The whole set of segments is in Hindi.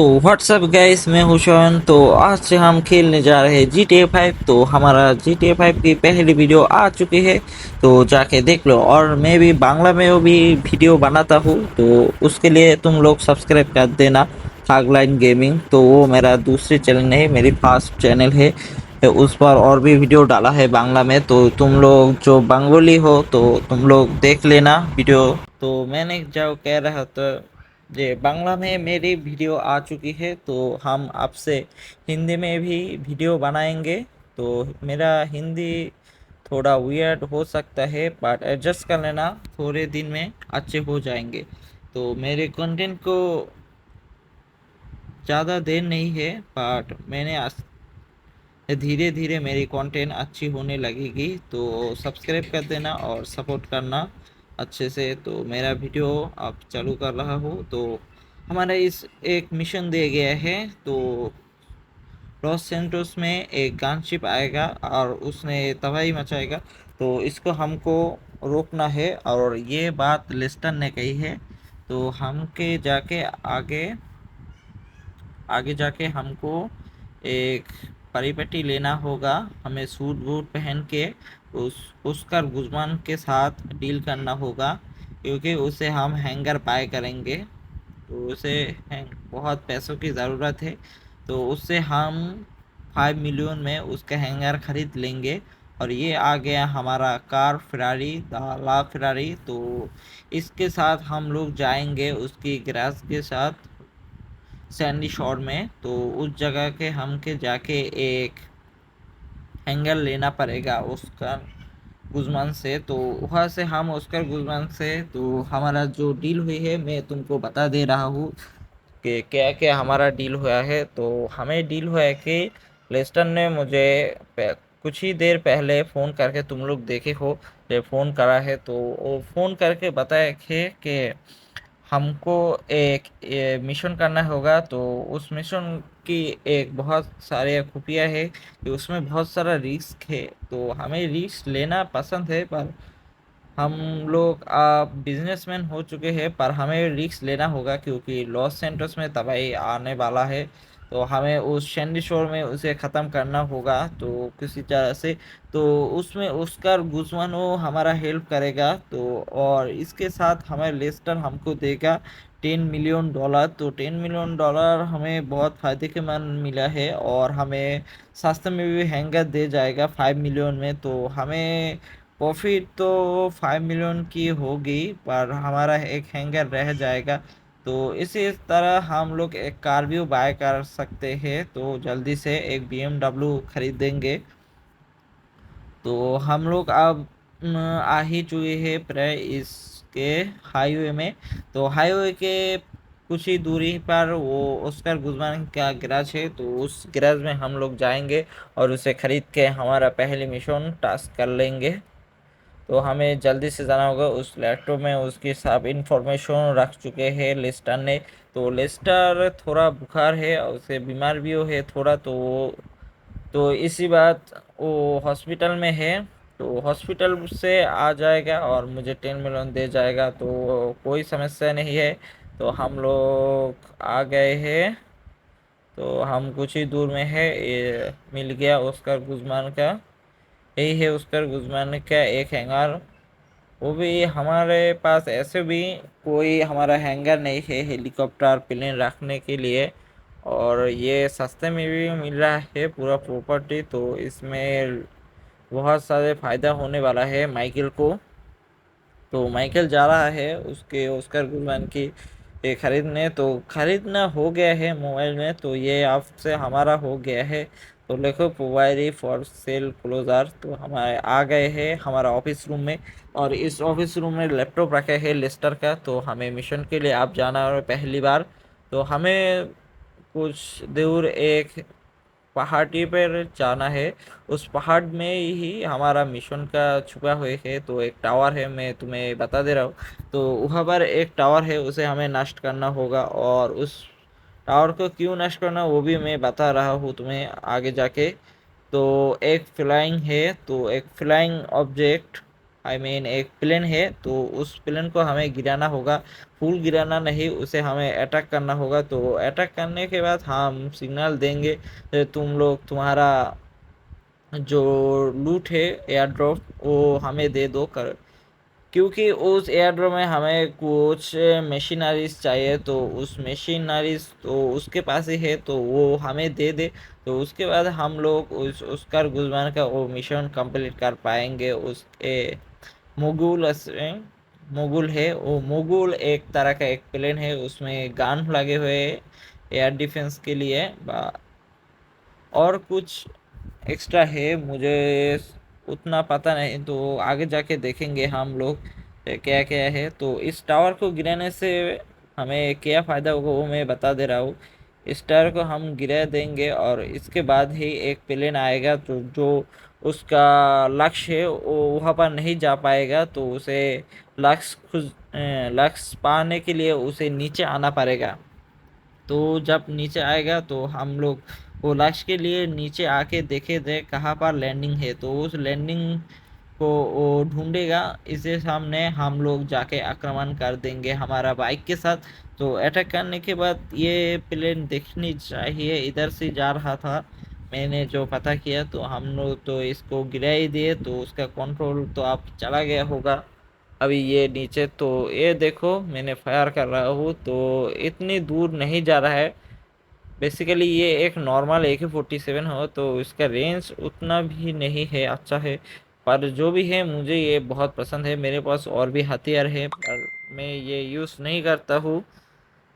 तो व्हाट्सअप गाइस, मैं हूं शौन। तो आज से हम खेलने जा रहे हैं GTA 5। तो हमारा GTA 5 की पहली वीडियो आ चुकी है, तो जाके देख लो। और मैं भी बांग्ला में वो भी वीडियो बनाता हूँ, तो उसके लिए तुम लोग सब्सक्राइब कर देना। खागलाइन गेमिंग, तो वो मेरा दूसरी चैनल है, मेरी फर्स्ट चैनल है। उस पर और भी वीडियो डाला है बांग्ला में, तो तुम लोग जो बंगाली हो तो तुम लोग देख लेना वीडियो। तो मैंने जो कह रहा था, ये बांग्ला में मेरी वीडियो आ चुकी है, तो हम आपसे हिंदी में भी वीडियो बनाएंगे। तो मेरा हिंदी थोड़ा वियर्ड हो सकता है, बट एडजस्ट कर लेना, थोड़े दिन में अच्छे हो जाएंगे। तो मेरे कंटेंट को ज़्यादा देर नहीं है, बट मैंने धीरे धीरे मेरी कंटेंट अच्छी होने लगेगी। तो सब्सक्राइब कर देना और सपोर्ट करना अच्छे से। तो मेरा वीडियो अब चालू कर रहा हूँ। तो हमारा इस एक मिशन दिया गया है। तो लॉस सेंटोस में एक गनशिप आएगा और उसने तबाही मचाएगा, तो इसको हमको रोकना है। और ये बात लेस्टर ने कही है, तो हमके जाके आगे आगे जाके हमको एक परिपट्टी लेना होगा। हमें सूट बूट पहन के उसका गुजमान के साथ डील करना होगा, क्योंकि उसे हम हैंगर बाय करेंगे। तो उसे बहुत पैसों की ज़रूरत है, तो उससे हम 5 मिलियन में उसका हैंगर खरीद लेंगे। और ये आ गया हमारा car Ferrari, the La Ferrari. तो इसके साथ हम लोग जाएंगे उसकी गैराज के साथ सैंडी शोर में। तो उस जगह के हमके जाके एक हैंगर लेना पड़ेगा उसका गुजमान से। तो वहाँ से हम उसका गुजमान से, तो हमारा जो डील हुई है मैं तुमको बता दे रहा हूँ कि क्या क्या हमारा डील हुआ है। तो हमें डील हुआ है कि लेस्टर ने मुझे कुछ ही देर पहले फ़ोन करके, तुम लोग देखे हो, ये फ़ोन करा है। तो वो फ़ोन करके बताया कि हमको एक मिशन करना होगा। तो उस मिशन की एक बहुत सारे खुफिया है कि उसमें बहुत सारा रिस्क है। तो हमें रिस्क लेना पसंद है, पर हम लोग अब बिजनेसमैन हो चुके हैं, पर हमें रिस्क लेना होगा, क्योंकि लॉस सेंटोस में तबाही आने वाला है। तो हमें उस शैंडी शोर में उसे ख़त्म करना होगा, तो किसी तरह से। तो उसमें उसका गुजमान वो हमारा हेल्प करेगा। तो और इसके साथ हमें लेस्टर हमको देगा $10 मिलियन। तो $10 मिलियन हमें बहुत फ़ायदे के मन मिला है, और हमें सस्ते में भी हैंगर दे जाएगा 5 मिलियन में। तो हमें प्रॉफिट तो 5 मिलियन की होगी, पर हमारा एक हैंगर रह जाएगा। तो इसी तरह हम लोग एक कार भी बाय कर सकते हैं। तो जल्दी से एक BMW खरीदेंगे। तो हम लोग अब आ ही चुके हैं प्राय इसके हाईवे में। तो हाईवे के कुछ ही दूरी पर वो ऑस्कर गुजमान का गैराज है। तो उस गैराज में हम लोग जाएंगे और उसे खरीद के हमारा पहली मिशन टास्क कर लेंगे। तो हमें जल्दी से जाना होगा। उस लैपटॉप में उसकी सब इंफॉर्मेशन रख चुके हैं लेस्टर ने। तो लेस्टर थोड़ा बुखार है और उसे बीमार भी हो है थोड़ा। तो इसी बात वो हॉस्पिटल में है। तो हॉस्पिटल से आ जाएगा और मुझे 10 मिलियन दे जाएगा, तो कोई समस्या नहीं है। तो हम लोग आ गए हैं। तो हम कुछ ही दूर में है, ये मिल गया ऑस्कर गुजमान का। यही है ऑस्कर गुजमान का एक हैंगर। वो भी हमारे पास ऐसे भी कोई हमारा हैंगर नहीं है हेलीकॉप्टर प्लेन रखने के लिए। और ये सस्ते में भी मिल रहा है पूरा प्रॉपर्टी। तो इसमें बहुत सारे फ़ायदा होने वाला है माइकल को। तो माइकल जा रहा है उसके ऑस्कर गुलमान की ये खरीदने। तो खरीदना हो गया है मोबाइल में, तो ये आपसे हमारा हो गया है। तो देखो प्रोवाइड फॉर सेल क्लोजर, तो हमारे आ गए हैं हमारा ऑफिस रूम में। और इस ऑफिस रूम में लैपटॉप रखा है लेस्टर का। तो हमें मिशन के लिए आप जाना है पहली बार। तो हमें कुछ दूर एक पहाड़ी पर जाना है। उस पहाड़ में ही हमारा मिशन का छुपा हुए है। तो एक टावर है, मैं तुम्हें बता दे रहा हूँ। तो वहाँ पर एक टावर है, उसे हमें नष्ट करना होगा। और उस टावर को क्यों नष्ट करना वो भी मैं बता रहा हूँ तुम्हें आगे जाके। तो एक फ्लाइंग है, तो एक फ्लाइंग ऑब्जेक्ट आई मीन एक प्लेन है, तो उस प्लेन को हमें गिराना होगा। फुल गिराना नहीं, उसे हमें अटैक करना होगा। तो अटैक करने के बाद हम सिग्नल देंगे, तुम लोग तुम्हारा जो लूट है एयर ड्रॉप वो हमें दे दो कर, क्योंकि उस एयर ड्रॉप में हमें कुछ मशीनरीज चाहिए। तो उस मशीनरीज तो उसके पास ही है, तो वो हमें दे दे। तो उसके बाद हम लोग उसका गुजमान का वो मिशन कंप्लीट कर पाएंगे। उसके मुगुल मुगुल है, वो मुगुल एक तरह का एक प्लेन है, उसमें गन लगे हुए एयर डिफेंस के लिए। और कुछ एक्स्ट्रा है, मुझे उतना पता नहीं, तो आगे जाके देखेंगे हम लोग क्या क्या है। तो इस टावर को गिराने से हमें क्या फ़ायदा होगा वो मैं बता दे रहा हूँ। इस टावर को हम गिरा देंगे और इसके बाद ही एक प्लेन आएगा, तो जो उसका लक्ष्य है वो वहाँ पर नहीं जा पाएगा। तो उसे लक्ष्य पाने के लिए उसे नीचे आना पड़ेगा। तो जब नीचे आएगा तो हम लोग वो लक्ष्य के लिए नीचे आके देखे दे कहाँ पर लैंडिंग है, तो उस लैंडिंग को वो ढूंढेगा। इसे सामने हम लोग जाके आक्रमण कर देंगे हमारा बाइक के साथ। तो अटैक करने के बाद ये प्लेन देखनी चाहिए, इधर से जा रहा था, मैंने जो पता किया। तो हम लोग तो इसको गिरा ही दिए, तो उसका कंट्रोल तो आप चला गया होगा। अभी ये नीचे तो ये देखो मैंने फायर कर रहा हूँ, तो इतनी दूर नहीं जा रहा है। बेसिकली ये एक नॉर्मल AK-47 हो, तो इसका रेंज उतना भी नहीं है, अच्छा है। पर जो भी है मुझे ये बहुत पसंद है। मेरे पास और भी हथियार है पर मैं ये यूज़ नहीं करता हूँ।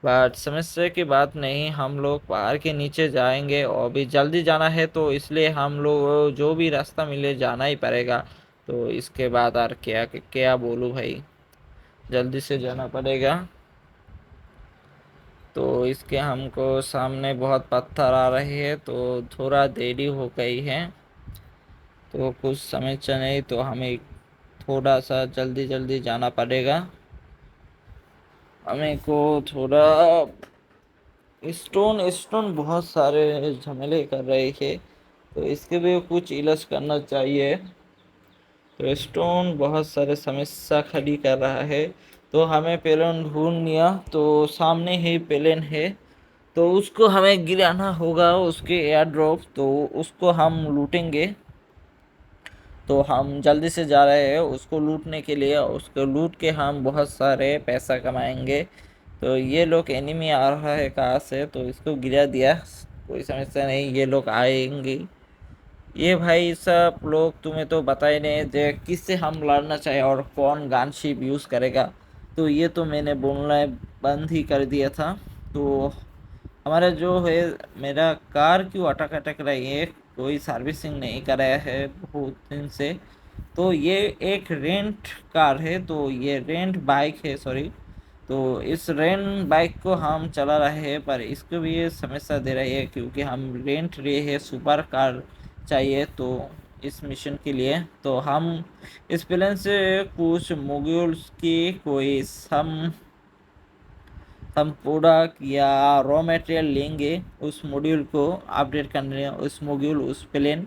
बट समस्या की बात नहीं, हम लोग पहाड़ के नीचे जाएंगे और भी जल्दी जाना है, तो इसलिए हम लोग जो भी रास्ता मिले जाना ही पड़ेगा। तो इसके बाद और क्या क्या बोलूँ भाई, जल्दी से जाना पड़ेगा। तो इसके हमको सामने बहुत पत्थर आ रहे हैं, तो थोड़ा देरी हो गई है। तो कुछ समझ नहीं, तो हमें थोड़ा सा जल्दी जल्दी जाना पड़ेगा। हमें को थोड़ा स्टोन स्टोन बहुत सारे झमेले कर रहे हैं, तो इसके भी कुछ इलाज करना चाहिए। तो स्टोन बहुत सारे समस्या खड़ी कर रहा है। तो हमें पेलन ढूंढ लिया, तो सामने ही पेलन है, तो उसको हमें गिराना होगा, उसके एयर ड्रॉप, तो उसको हम लूटेंगे। तो हम जल्दी से जा रहे हैं उसको लूटने के लिए, उसको लूट के हम बहुत सारे पैसा कमाएंगे। तो ये लोग एनिमी आ रहा है कहाँ से, तो इसको गिरा दिया, कोई समस्या नहीं, ये लोग आएंगे। ये भाई सब लोग तुम्हें तो बता ही नहीं दे किससे हम लड़ना चाहे और कौन गनशिप यूज़ करेगा। तो ये तो मैंने बोलना बंद ही कर दिया था। तो हमारा जो है, मेरा कार क्यों अटक अटक रही है, कोई सर्विसिंग नहीं कराया है बहुत दिन से। तो ये एक रेंट कार है, तो ये रेंट बाइक है, सॉरी। तो इस रेंट बाइक को हम चला रहे हैं, पर इसको भी ये समस्या दे रही है, क्योंकि हम रेंट लिए है सुपर कार चाहिए। तो इस मिशन के लिए तो हम इस प्लेन से कुछ मॉड्यूल्स की कोई हम प्रोडक्ट या रॉ मटेरियल लेंगे, उस मॉड्यूल को अपडेट करने। उस मॉड्यूल उस प्लेन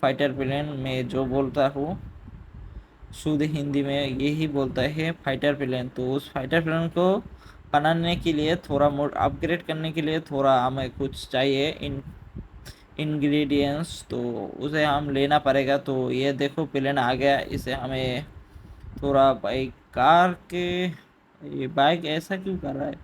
फाइटर प्लेन में जो बोलता हूँ, शुद्ध हिंदी में यही बोलता है फाइटर प्लेन। तो उस फाइटर प्लेन को बनाने के लिए थोड़ा मोड अपग्रेड करने के लिए थोड़ा हमें कुछ चाहिए इंग्रेडिएंट्स, तो उसे हम लेना पड़ेगा। तो ये देखो प्लेन आ गया, इसे हमें थोड़ा बाइक कार के, ये बाइक ऐसा क्यों कर रहा है,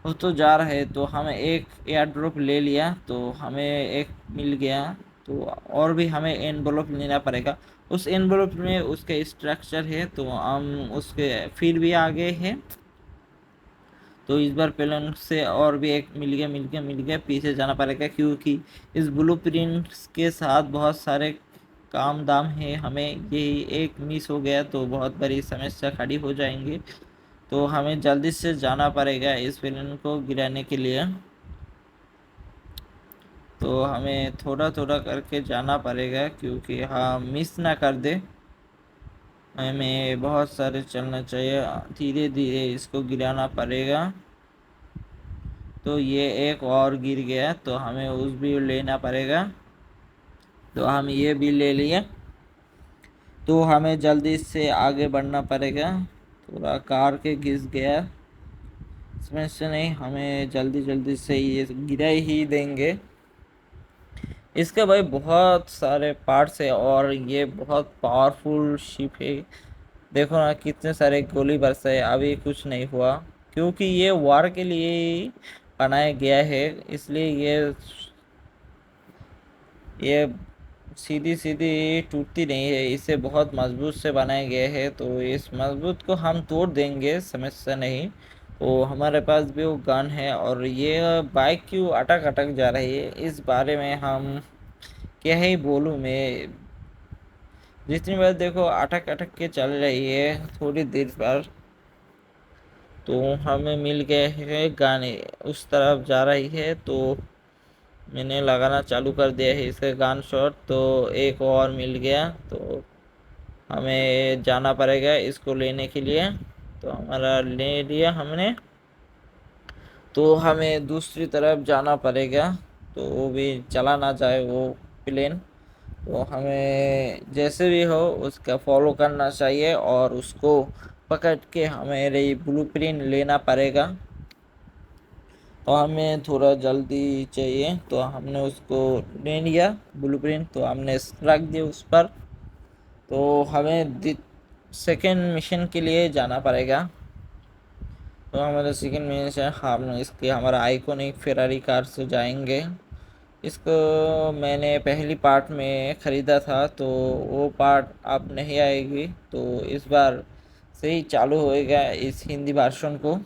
वो तो जा रहा है। तो हमें एक एयर ड्रॉप ले लिया, तो हमें एक मिल गया। तो और भी हमें एनवलप लेना पड़ेगा, उस एनवलप में उसके स्ट्रक्चर है, तो हम उसके फिर भी आगे हैं। तो इस बार पेलन से और भी एक मिल गया, पीछे जाना पड़ेगा, क्योंकि इस ब्लूप्रिंट के साथ बहुत सारे काम दाम है। हमें यही एक मिस हो गया तो बहुत बड़ी समस्या खड़ी हो जाएंगी। तो हमें जल्दी से जाना पड़ेगा इस विलन को गिराने के लिए। तो हमें थोड़ा थोड़ा करके जाना पड़ेगा, क्योंकि हाँ मिस ना कर दे। हमें बहुत सारे चलना चाहिए, धीरे धीरे इसको गिराना पड़ेगा। तो ये एक और गिर गया, तो हमें उस भी लेना पड़ेगा। तो हम ये भी ले लिए। तो हमें जल्दी से आगे बढ़ना पड़ेगा। थोड़ा कार के घिस गया, समस्या नहीं, हमें जल्दी जल्दी से ये गिरा ही देंगे। इसके भाई बहुत सारे पार्ट्स है और ये बहुत पावरफुल शिप है। देखो ना कितने सारे गोली बरसे, अभी कुछ नहीं हुआ क्योंकि ये वार के लिए ही बनाया गया है। इसलिए ये सीधी सीधी टूटती नहीं है, इसे बहुत मजबूत से बनाया गया है। तो इस मजबूत को हम तोड़ देंगे, समस्या नहीं। तो हमारे पास भी वो गन है। और ये बाइक क्यों अटक अटक जा रही है, इस बारे में हम क्या ही बोलूँ मैं। जितनी बार देखो अटक अटक के चल रही है थोड़ी देर पर। तो हमें मिल गए है गाने, उस तरफ जा रही है तो मैंने लगाना चालू कर दिया है इसका गन शॉट। तो एक और मिल गया, तो हमें जाना पड़ेगा इसको लेने के लिए। तो हमारा ले लिया हमने, तो हमें दूसरी तरफ जाना पड़ेगा। तो वो भी चला ना जाए वो प्लेन। तो हमें जैसे भी हो उसका फॉलो करना चाहिए और उसको पकड़ के हमें ब्लूप्रिंट लेना पड़ेगा। तो हमें थोड़ा जल्दी चाहिए, तो हमने उसको ले लिया ब्लूप्रिंट, तो हमने रख दिया उस पर। तो हमें सेकेंड मिशन के लिए जाना पड़ेगा। तो हमारा सेकेंड मिशन हम इसके हमारा आइकॉनिक फेरारी कार से जाएंगे। इसको मैंने पहली पार्ट में ख़रीदा था, तो वो पार्ट अब नहीं आएगी। तो इस बार से ही चालू होएगा इस हिंदी वर्जन को।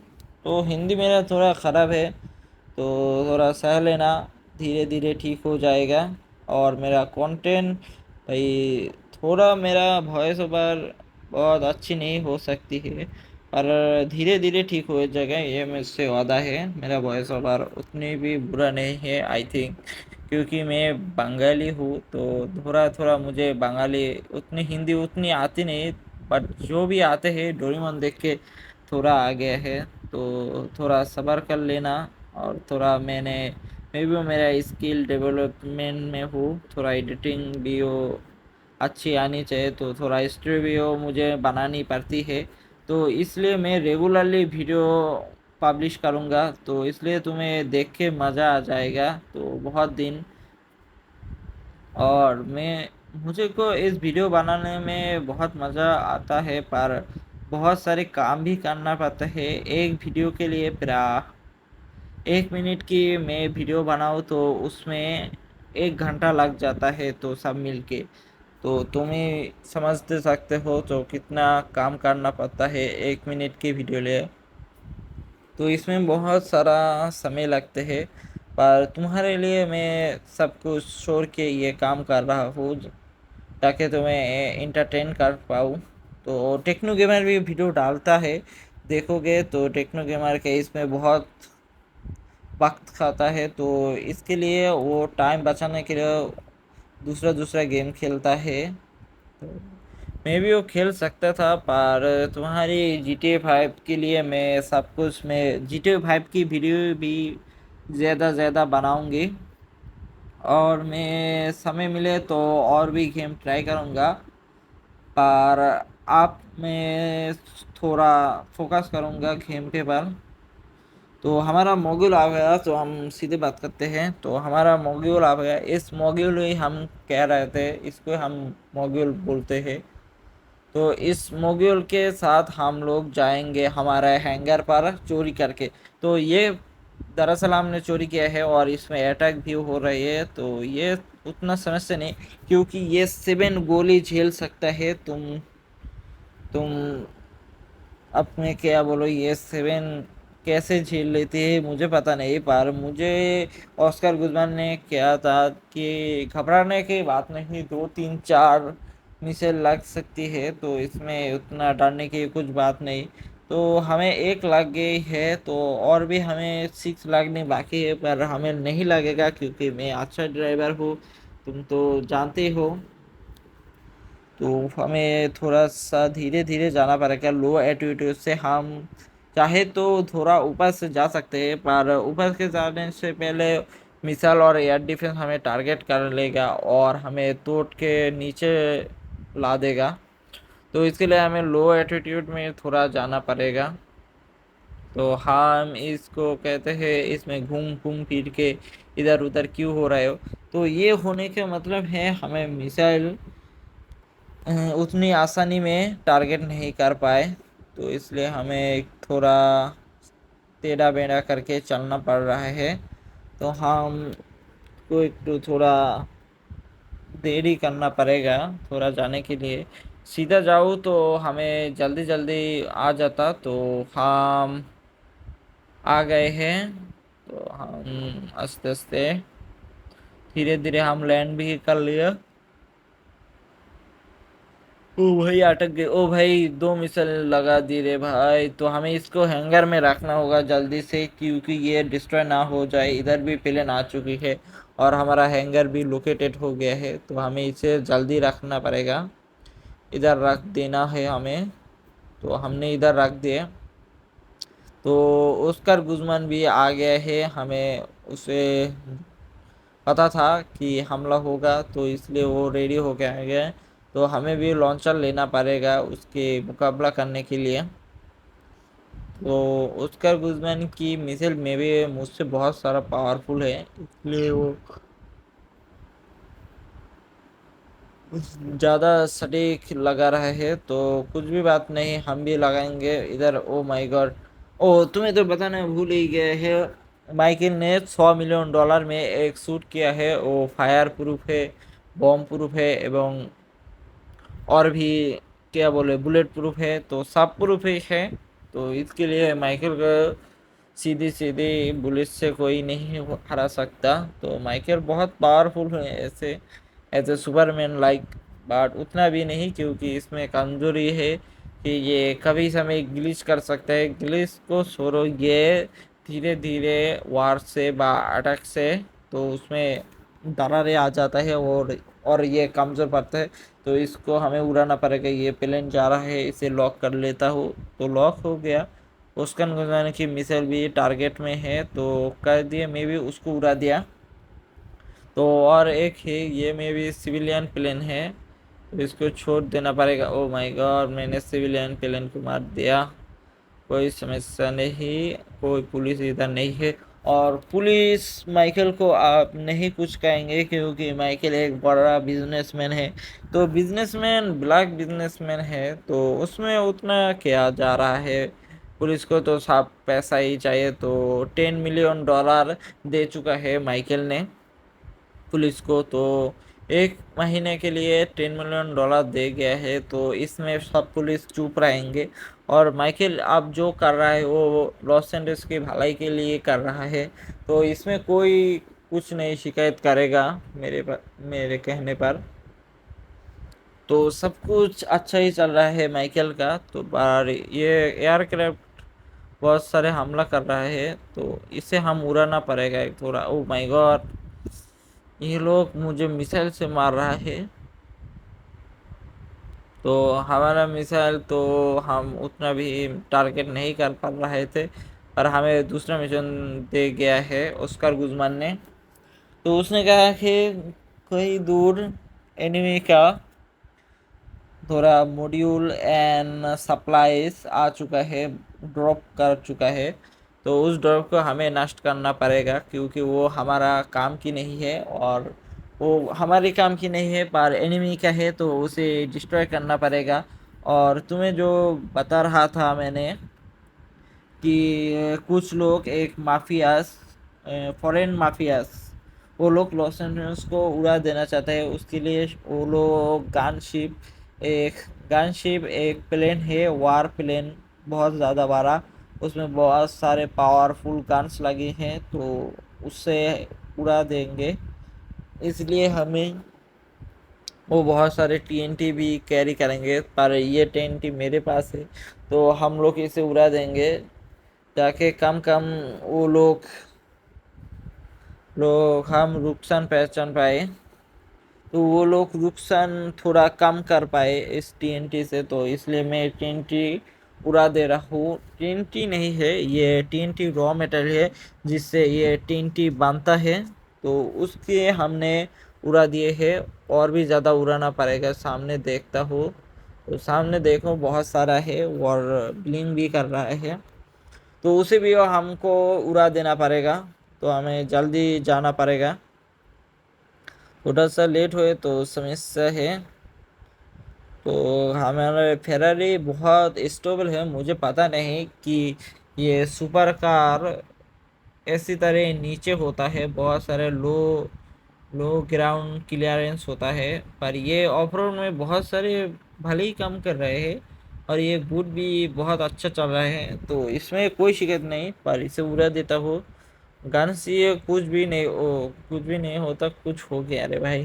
तो हिंदी मेरा थोड़ा ख़राब है, तो थोड़ा सह लेना, धीरे धीरे ठीक हो जाएगा। और मेरा कंटेंट भाई, थोड़ा मेरा वॉइस ओवर बहुत अच्छी नहीं हो सकती है, पर धीरे धीरे ठीक हो जाएगा, ये मुझसे वादा है। मेरा वॉइस ओवर उतनी भी बुरा नहीं है आई थिंक, क्योंकि मैं बंगाली हूँ। तो थोड़ा थोड़ा मुझे बंगाली उतनी हिंदी उतनी आती नहीं, बट जो भी आते हैं डोरेमोन देख के थोड़ा आ गया है। तो थोड़ा सब्र कर लेना। और थोड़ा मैं भी मेरा स्किल डेवलपमेंट में हूँ, थोड़ा एडिटिंग भी हो अच्छी आनी चाहिए, तो थोड़ा स्टोरी भी हो मुझे बनानी पड़ती है। तो इसलिए मैं रेगुलरली वीडियो पब्लिश करूँगा, तो इसलिए तुम्हें देख के मज़ा आ जाएगा। तो बहुत दिन, और मैं मुझे को इस वीडियो बनाने में बहुत मज़ा आता है, पर बहुत सारे काम भी करना पड़ता है एक वीडियो के लिए। प्राय 1 मिनट की मैं वीडियो बनाऊँ तो उसमें 1 घंटा लग जाता है, तो सब मिलके। तो तुम ही समझ दे सकते हो तो कितना काम करना पड़ता है 1 मिनट की वीडियो लिए। तो इसमें बहुत सारा समय लगते हैं, पर तुम्हारे लिए मैं सब कुछ छोड़ के ये काम कर रहा हूँ ताकि तुम्हें इंटरटेन कर पाऊँ। तो टेक्नो गेमर भी वीडियो डालता है, देखोगे तो टेक्नो गेमर के इसमें बहुत वक्त खाता है। तो इसके लिए वो टाइम बचाने के लिए दूसरा दूसरा गेम खेलता है। तो मैं भी वो खेल सकता था, पर तुम्हारी GTA 5 के लिए मैं सब कुछ, मैं GTA 5 की वीडियो भी ज़्यादा ज़्यादा बनाऊंगी। और मैं समय मिले तो और भी गेम ट्राई करूंगा, पर आप मैं थोड़ा फोकस करूंगा गेम के पर। तो हमारा मॉड्यूल आ गया, तो हम सीधे बात करते हैं। तो हमारा मॉड्यूल आ गया, इस मॉड्यूल ही हम कह रहे थे, इसको हम मॉड्यूल बोलते हैं। तो इस मॉड्यूल के साथ हम लोग जाएंगे हमारे हैंगर पर चोरी करके। तो ये दरअसल हमने चोरी किया है और इसमें अटैक भी हो रही है। तो ये उतना समस्या नहीं, क्योंकि ये 7 गोली झेल सकता है। तुम अपने क्या बोलो, ये 7 कैसे झेल लेती है मुझे पता नहीं, पर मुझे ऑस्कर गुजमान ने क्या था कि घबराने की बात नहीं, 2 3 4 मिसाइल लग सकती है, तो इसमें उतना डरने की कुछ बात नहीं। तो हमें एक लग गई है, तो और भी हमें 6 लगने बाकी है, पर हमें नहीं लगेगा क्योंकि मैं अच्छा ड्राइवर हूँ, तुम तो जानते हो। तो हमें थोड़ा सा धीरे धीरे जाना पड़ेगा, लो एल्टीट्यूड से हम चाहे तो थोड़ा ऊपर से जा सकते हैं, पर ऊपर के जाने से पहले मिसाइल और एयर डिफेंस हमें टारगेट कर लेगा और हमें तोड़ के नीचे ला देगा। तो इसके लिए हमें लो एटीट्यूड में थोड़ा जाना पड़ेगा। तो हम इसको कहते हैं, इसमें घूम घूम फिर के इधर उधर क्यों हो रहे हो। तो ये होने का मतलब है हमें मिसाइल उतनी आसानी में टारगेट नहीं कर पाए। तो इसलिए हमें थोड़ा टेढ़ा बेढ़ा करके चलना पड़ रहा है। तो हम को एक तो थोड़ा देरी करना पड़ेगा थोड़ा जाने के लिए। सीधा जाऊँ तो हमें जल्दी जल्दी आ जाता, तो हम आ गए हैं। तो हम आस्ते आस्ते धीरे धीरे हम लैंड भी कर लिया। ओ भाई अटक गए, ओ भाई 2 मिसाइल लगा दी रे भाई। तो हमें इसको हैंगर में रखना होगा जल्दी से, क्योंकि ये डिस्ट्रॉय ना हो जाए। इधर भी प्लेन आ चुकी है और हमारा हैंगर भी लोकेटेड हो गया है, तो हमें इसे जल्दी रखना पड़ेगा। इधर रख देना है हमें। तो हमने इधर रख दिए। तो ऑस्कर गुजमान भी आ गया है, हमें उसे पता था कि हमला होगा, तो इसलिए वो रेडी हो गया है। तो हमें भी लॉन्चर लेना पड़ेगा उसके मुकाबला करने के लिए। तो ऑस्कर गुजमैन की मिसाइल में भी मुझसे बहुत सारा पावरफुल है, इसलिए वो ज़्यादा सटीक लगा रहा है। तो कुछ भी बात नहीं, हम भी लगाएंगे इधर। ओ माय गॉड, ओ तुम्हें तो बताना भूल ही गए है, माइकल ने $100 मिलियन में एक शूट किया है। वो फायर प्रूफ है, बॉम्ब प्रूफ है, एवं और भी क्या बोले बुलेट प्रूफ है, तो सब प्रूफ ही है। तो इसके लिए माइकल को सीधी सीधी बुलेट से कोई नहीं हरा सकता। तो माइकल बहुत पावरफुल है ऐसे, as a Superman like. But उतना भी नहीं, क्योंकि इसमें कमजोरी है कि ये कभी समय ग्लिच कर सकता है। ग्लिच को छोड़ो, ये धीरे धीरे वार से बा अटैक से तो उसमें दरारे आ जाता है, और ये कमज़ोर पड़ता है। तो इसको हमें उड़ाना पड़ेगा। ये प्लेन जा रहा है, इसे लॉक कर लेता हूँ। तो लॉक हो गया। उसका गुजाने की मिसाइल भी टारगेट में है, तो कर दिए, मैं भी उसको उड़ा दिया। तो और एक है, ये में भी सिविलियन प्लेन है, तो इसको छोड़ देना पड़ेगा। ओ माय गॉड, मैंने सिविलियन प्लेन को मार दिया। कोई समस्या नहीं, कोई पुलिस इधर नहीं है। और पुलिस माइकल को आप नहीं कुछ कहेंगे, क्योंकि माइकल एक बड़ा बिजनेसमैन है। तो बिजनेसमैन ब्लैक बिजनेसमैन है, तो उसमें उतना क्या जा रहा है। पुलिस को तो साफ पैसा ही चाहिए। तो $10 मिलियन दे चुका है माइकल ने पुलिस को। तो 1 महीने के लिए $10 मिलियन दे गया है। तो इसमें सब पुलिस चुप रहेंगे। और माइकल अब जो कर रहा है वो लॉस एंजल्स की भलाई के लिए कर रहा है। तो इसमें कोई कुछ नहीं शिकायत करेगा मेरे कहने पर। तो सब कुछ अच्छा ही चल रहा है माइकल का। तो बार ये एयरक्राफ्ट बहुत सारे हमला कर रहा है, तो इसे हम उड़ाना पड़ेगा एक थोड़ा। ओ माय गॉड, ये लोग मुझे मिसाइल से मार रहा है। तो हमारा मिसाइल तो हम उतना भी टारगेट नहीं कर पा रहे थे, और हमें दूसरा मिशन दे गया है ऑस्कर गुजमान ने। तो उसने कहा कि कहीं दूर एनिमी का थोड़ा मॉड्यूल एंड सप्लाईज आ चुका है, ड्रॉप कर चुका है। तो उस ड्रॉप को हमें नष्ट करना पड़ेगा, क्योंकि वो हमारा काम की नहीं है, और वो हमारे काम की नहीं है पर एनिमी का है, तो उसे डिस्ट्रॉय करना पड़ेगा। और तुम्हें जो बता रहा था मैंने कि कुछ लोग एक माफियाज, फॉरेन माफियाज, वो लोग लॉस एंजल्स को उड़ा देना चाहते हैं। उसके लिए वो लोग एक गनशिप एक प्लेन है, वार प्लेन, बहुत ज़्यादा बड़ा। उसमें बहुत सारे पावरफुल गन्स लगे हैं, तो उससे उड़ा देंगे। इसलिए हमें वो बहुत सारे टीएनटी भी कैरी करेंगे, पर ये टीएनटी मेरे पास है, तो हम लोग इसे उड़ा देंगे, ताकि कम कम वो लोग हम नुकसान पहचान पाए। तो वो लोग नुकसान थोड़ा कम कर पाए इस टीएनटी से। तो इसलिए मैं टीएनटी उड़ा दे रहा हूँ। टीएनटी नहीं है, ये टीएनटी रॉ मेटेरियल है जिससे ये टीएनटी बनता है। तो उसके हमने उड़ा दिए हैं, और भी ज़्यादा उड़ाना पड़ेगा। सामने देखता हूँ, तो सामने देखो बहुत सारा है और ब्लिंग भी कर रहा है, तो उसे भी हमको उड़ा देना पड़ेगा। तो हमें जल्दी जाना पड़ेगा, थोड़ा सा लेट हुए तो समस्या है। तो हमारे फेरारी बहुत स्टेबल है, मुझे पता नहीं कि ये सुपर कार ऐसी तरह नीचे होता है, बहुत सारे लो लो ग्राउंड क्लियरेंस होता है, पर ये ऑफ रोड में बहुत सारे भले ही कम कर रहे हैं और ये बूट भी बहुत अच्छा चल रहा है, तो इसमें कोई शिकायत नहीं। पर इसे उड़ा देता हूँ, गन से ये कुछ भी नहीं होता, कुछ हो गया अरे भाई।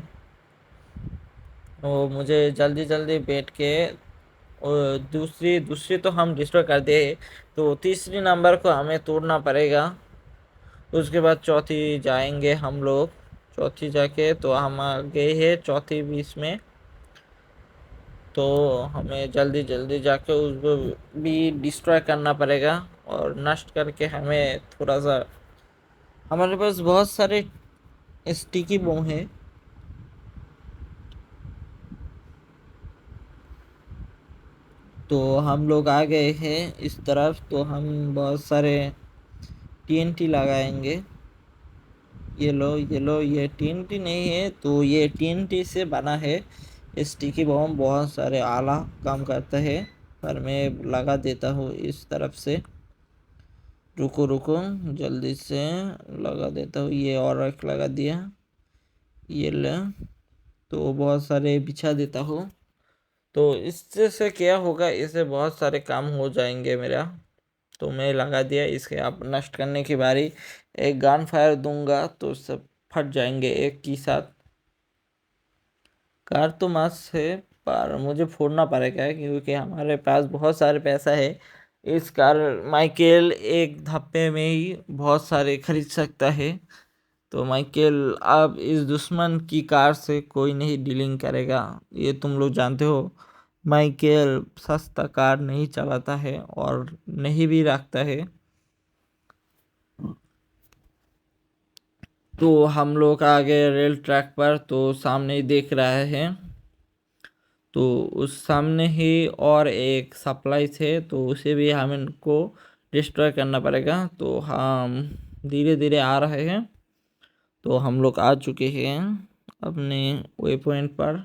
तो मुझे जल्दी जल्दी बैठ के और दूसरी दूसरी तो हम डिस्ट्रॉय कर दे, तो तीसरी नंबर को हमें तोड़ना पड़ेगा। उसके बाद चौथी जाएंगे हम लोग, चौथी जाके तो हम आ गए हैं चौथी बीस में। तो हमें जल्दी जल्दी जाके उसको भी डिस्ट्रॉय करना पड़ेगा और नष्ट करके हमें थोड़ा सा, हमारे पास बहुत सारे स्टिकी बम है। तो हम लोग आ गए हैं इस तरफ, तो हम बहुत सारे टीएनटी लगाएंगे। ये लो, ये टीएनटी नहीं है, तो ये टीएनटी से बना है। स्टिकी बम बहुत सारे आला काम करता है, पर मैं लगा देता हूँ इस तरफ से। रुको रुको, जल्दी से लगा देता हूँ, ये और एक लगा दिया, ये ले। तो बहुत सारे बिछा देता हूँ। तो इससे से क्या होगा, इससे बहुत सारे काम हो जाएंगे मेरा। तो मैं लगा दिया, इसके आप नष्ट करने की बारी। एक गन फायर दूंगा तो सब फट जाएंगे एक ही साथ। कार तो मस्त है, पर मुझे फोड़ना पड़ेगा क्योंकि हमारे पास बहुत सारे पैसा है। इस कार माइकेल एक धप्पे में ही बहुत सारे खरीद सकता है। तो माइकेल, अब इस दुश्मन की कार से कोई नहीं डीलिंग करेगा, ये तुम लोग जानते हो। माइकेल सस्ता कार नहीं चलाता है और नहीं भी रखता है। तो हम लोग आ गए रेल ट्रैक पर, तो सामने ही देख रहा है। तो उस सामने ही और एक सप्लाई थे, तो उसे भी हम इनको डिस्ट्रॉय करना पड़ेगा। तो हम धीरे धीरे आ रहे हैं। तो हम लोग आ चुके हैं अपने वे पॉइंट पर।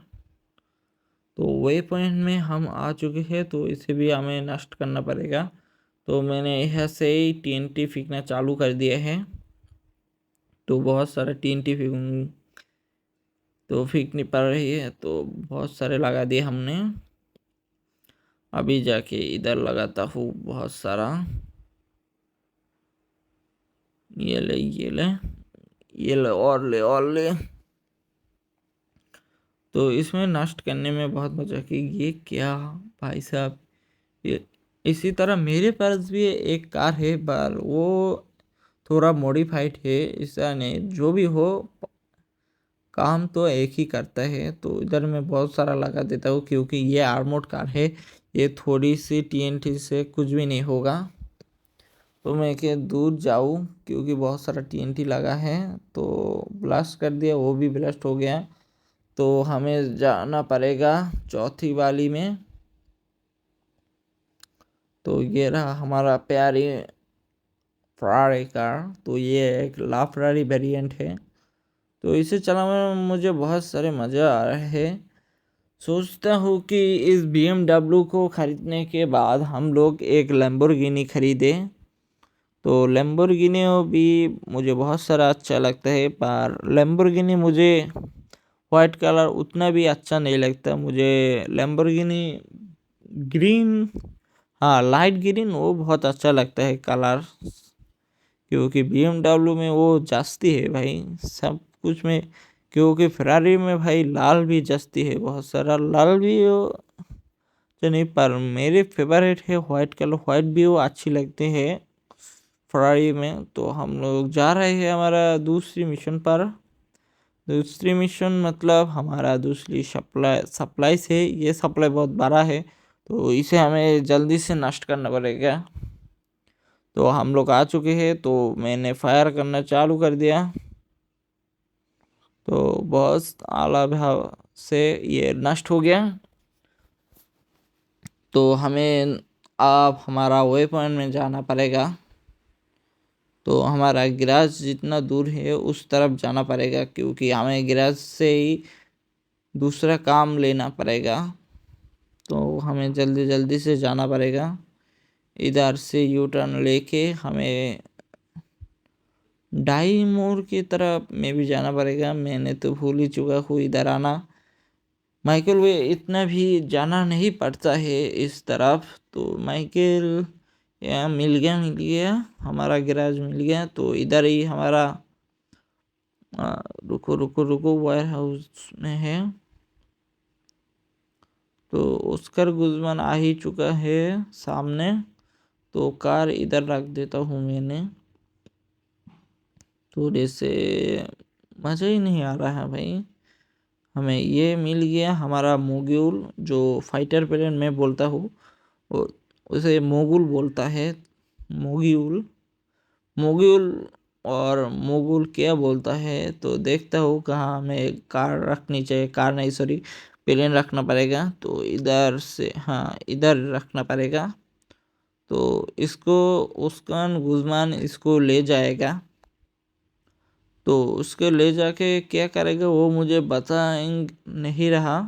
तो वे पॉइंट में हम आ चुके हैं, तो इसे भी हमें नष्ट करना पड़ेगा। तो मैंने यहाँ से ही टीएनटी फेंकना चालू कर दिया है। तो बहुत सारा टीएनटी तो फेंकनी पड़ रही है, तो बहुत सारे लगा दिए हमने। अभी जाके इधर लगाता हूँ बहुत सारा। ये ले, ये ले, ये ले, और ले, और ले। तो इसमें नष्ट करने में बहुत मजा की। ये क्या भाई साहब, ये इसी तरह मेरे पास भी एक कार है, पर वो थोड़ा मॉडिफाइड है। ऐसा नहीं, जो भी हो काम तो एक ही करता है। तो इधर मैं बहुत सारा लगा देता हूँ क्योंकि ये आर्मोर्ड कार है, ये थोड़ी सी टीएनटी से कुछ भी नहीं होगा। तो मैं के दूर जाऊँ क्योंकि बहुत सारा टीएनटी लगा है। तो ब्लास्ट कर दिया, वो भी ब्लास्ट हो गया। तो हमें जाना पड़ेगा चौथी वाली में। तो ये रहा हमारा प्यारी फरारी कार। तो ये एक ला फरारी वेरिएंट है। तो इसे चलाने में मुझे बहुत सारे मज़ा आ रहे हैं। सोचता हूँ कि इस BMW को ख़रीदने के बाद हम लोग एक लैम्बोर्गिनी खरीदें। तो लैम्बोर्गिनी भी मुझे बहुत सारा अच्छा लगता है, पर लैम्बोर्गिनी मुझे वाइट कलर उतना भी अच्छा नहीं लगता। मुझे लैम्बोर्गिनी ग्रीन, हाँ लाइट ग्रीन, वो बहुत अच्छा लगता है कलर। क्योंकि BMW में वो जचती है भाई सब कुछ में। क्योंकि फरारी में भाई लाल भी जचती है, बहुत सारा लाल भी हो तो नहीं, पर मेरे फेवरेट है वाइट कलर। वाइट भी वो अच्छी लगती है फरारी में। तो हम लोग जा रहे हैं हमारा दूसरी मिशन पर। दूसरी मिशन मतलब हमारा दूसरी सप्लाई से, ये सप्लाई बहुत बड़ा है, तो इसे हमें जल्दी से नष्ट करना पड़ेगा। तो हम लोग आ चुके हैं, तो मैंने फायर करना चालू कर दिया। तो बहुत आला भाव से ये नष्ट हो गया। तो हमें आप हमारा वे पॉइंट में जाना पड़ेगा। तो हमारा गैराज जितना दूर है उस तरफ जाना पड़ेगा, क्योंकि हमें गैराज से ही दूसरा काम लेना पड़ेगा। तो हमें जल्दी जल्दी से जाना पड़ेगा। इधर से यू टर्न लेके हमें डाई मोड़ की तरफ में भी जाना पड़ेगा। मैंने तो भूल ही चुका हूँ इधर आना। माइकल वे इतना भी जाना नहीं पड़ता है इस तरफ। तो माइकल यहाँ मिल गया हमारा गैराज मिल गया। तो इधर ही हमारा रुको रुको रुको वायर हाउस में है। तो ऑस्कर गुजमान आ ही चुका है सामने। तो कार इधर रख देता हूँ मैंने। थोड़े से मज़ा ही नहीं आ रहा है भाई। हमें ये मिल गया हमारा मोग्यूल, जो फाइटर प्लेन में बोलता हूँ उसे मोगुल बोलता है। मोग्यूल मोग्यूल और मोगुल क्या बोलता है, तो देखता हूँ कहाँ हमें कार रखनी चाहिए। कार नहीं सॉरी, प्लेन रखना पड़ेगा। तो इधर से हाँ इधर रखना पड़ेगा। तो इसको उस्कान गुजमान इसको ले जाएगा। तो उसके ले जाके क्या करेगा वो मुझे बता नहीं रहा।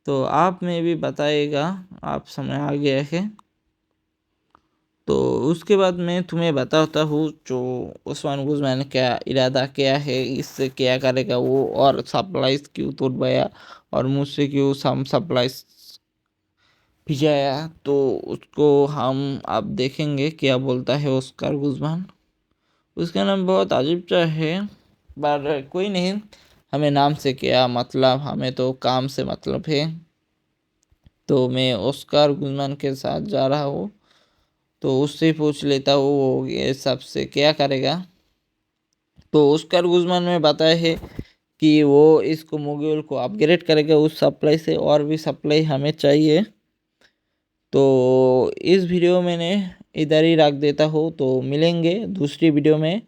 तो आप में भी बताएगा, आप समय आ गया है। तो उसके बाद मैं तुम्हें बताता हूँ जो उस्मान गुजमान क्या इरादा क्या है, इससे क्या करेगा वो, और सप्लाईज क्यों तोड़वाया और मुझसे क्यों सम सप्लाईज भिजाया। तो उसको हम अब देखेंगे क्या बोलता है ऑस्कर गुजमान। उसका नाम बहुत अजीब सा है, पर कोई नहीं, हमें नाम से क्या मतलब, हमें तो काम से मतलब है। तो मैं ऑस्कर गुजमान के साथ जा रहा हूँ। तो उससे पूछ लेता हूँ वो ये सबसे क्या करेगा। तो ऑस्कर गुजमान में बताया है कि वो इसको मोग्यूल को अपग्रेड करेगा उस सप्लाई से, और भी सप्लाई हमें चाहिए। तो इस वीडियो मैंने इधर ही रख देता हूँ। तो मिलेंगे दूसरी वीडियो में।